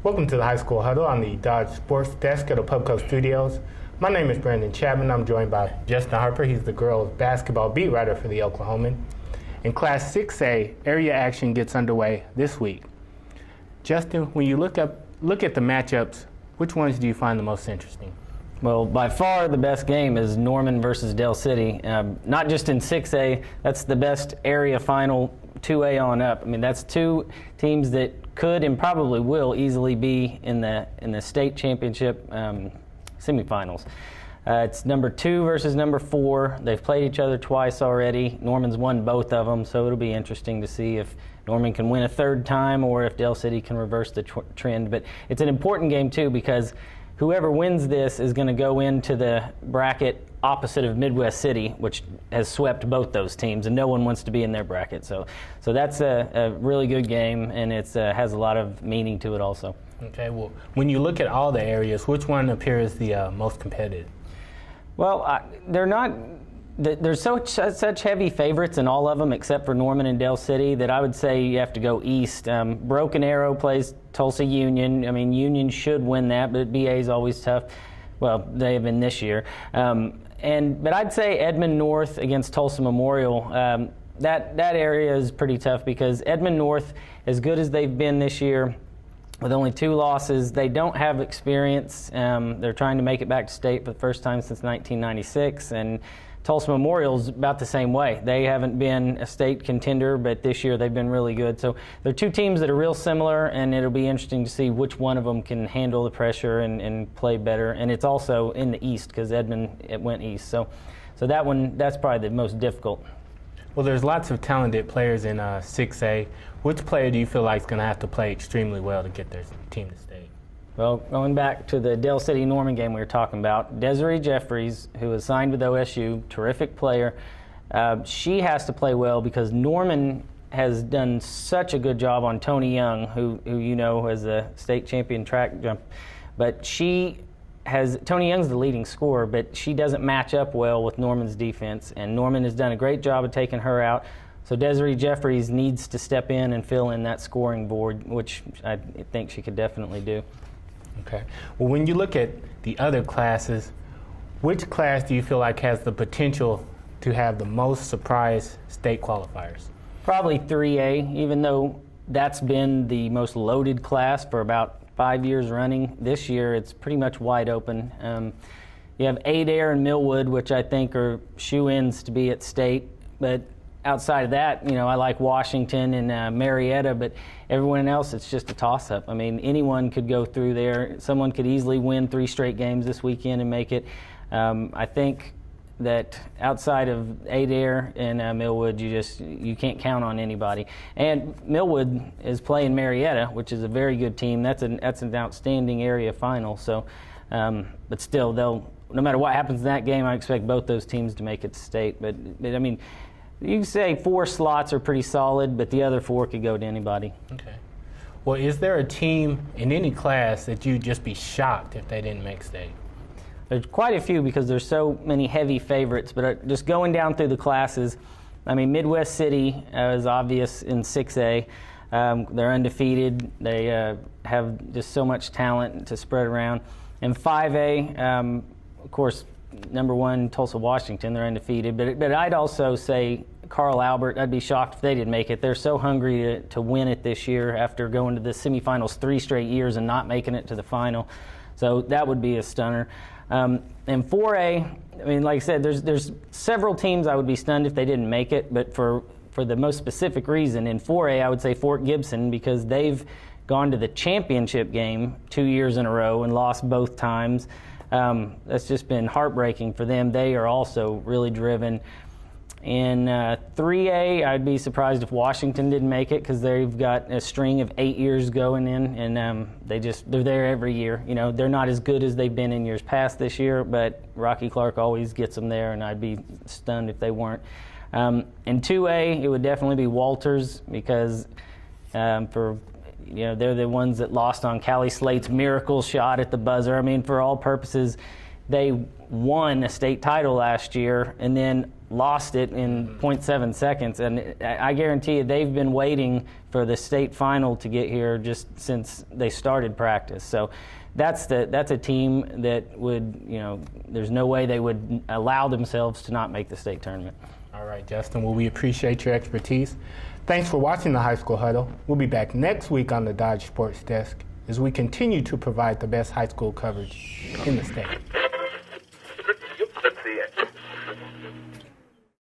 Welcome to the High School Huddle on the Dodge Sports Desk at the Pubco Studios. My name is Brandon Chapman. I'm joined by Justin Harper. He's the girls basketball beat writer for the Oklahoman. In Class 6A, area action gets underway this week. Justin, when you look at the matchups, which ones do you find the most interesting? Well, by far the best game is Norman versus Del City. Not just in 6A, that's the best area final 2A on up. I mean, that's two teams that could and probably will easily be in the state championship semifinals. It's number 2 versus number 4. They've played each other twice already. Norman's won both of them, so it'll be interesting to see if Norman can win a third time or if Del City can reverse the trend. But it's an important game, too, because whoever wins this is going to go into the bracket opposite of Midwest City, which has swept both those teams, and no one wants to be in their bracket. So that's a really good game, and it has a lot of meaning to it also. Okay, well, when you look at all the areas, which one appears the most competitive? Well, there's such heavy favorites in all of them except for Norman and Del City that I would say you have to go east. Broken Arrow plays Tulsa Union. I mean, Union should win that, but BA is always tough. Well, they have been this year. But I'd say Edmond North against Tulsa Memorial. That area is pretty tough because Edmond North, as good as they've been this year, with only 2 losses, they don't have experience. They're trying to make it back to state for the first time since 1996, and Tulsa Memorial's about the same way. They haven't been a state contender, but this year they've been really good. So they're 2 teams that are real similar, and it'll be interesting to see which one of them can handle the pressure and play better. And it's also in the East because Edmond went East. So that's probably the most difficult. Well, there's lots of talented players in 6A. Which player do you feel like is going to have to play extremely well to get their team to state? Well, going back to the Del City Norman game we were talking about, Desiree Jeffries, who was signed with OSU, terrific player, she has to play well because Norman has done such a good job on Tony Young, who you know is a state champion track jump. But Tony Young's the leading scorer, but she doesn't match up well with Norman's defense, and Norman has done a great job of taking her out. So Desiree Jeffries needs to step in and fill in that scoring board, which I think she could definitely do. Okay. Well, when you look at the other classes, which class do you feel like has the potential to have the most surprise state qualifiers? Probably 3A, even though that's been the most loaded class for about 5 years running. This year it's pretty much wide open. You have Adair and Millwood, which I think are shoe-ins to be at state, but outside of that, I like Washington and Marietta, but everyone else, it's just a toss-up. I mean, anyone could go through there. Someone could easily win 3 straight games this weekend and make it. I think that outside of Adair and Millwood, you can't count on anybody. And Millwood is playing Marietta, which is a very good team. That's an outstanding area final. So, but still, no matter what happens in that game, I expect both those teams to make it to state. But I mean, you can say 4 slots are pretty solid, but the other 4 could go to anybody. Okay. Well, is there a team in any class that you'd just be shocked if they didn't make state? There's quite a few because there's so many heavy favorites, but just going down through the classes, I mean, Midwest City is obvious in 6A. They're undefeated. They have just so much talent to spread around. In 5A, of course, number 1, Tulsa, Washington, they're undefeated. But I'd also say Carl Albert, I'd be shocked if they didn't make it. They're so hungry to win it this year after going to the semifinals 3 straight years and not making it to the final. So that would be a stunner. In 4A, I mean, like I said, there's several teams I would be stunned if they didn't make it. But for the most specific reason, in 4A, I would say Fort Gibson because they've gone to the championship game 2 years in a row and lost both times. That's just been heartbreaking for them. They are also really driven. In 3A, I'd be surprised if Washington didn't make it because they've got a string of 8 years going in, and they're there every year. They're not as good as they've been in years past this year, but Rocky Clark always gets them there, and I'd be stunned if they weren't. In 2A, it would definitely be Walters because they're the ones that lost on Callie Slate's miracle shot at the buzzer. I mean, for all purposes, they won a state title last year and then lost it in 0.7 seconds. And I guarantee you they've been waiting for the state final to get here just since they started practice. So that's a team that would, there's no way they would allow themselves to not make the state tournament. All right, Justin. Well, we appreciate your expertise. Thanks for watching the High School Huddle. We'll be back next week on the Dodge Sports Desk as we continue to provide the best high school coverage in the state.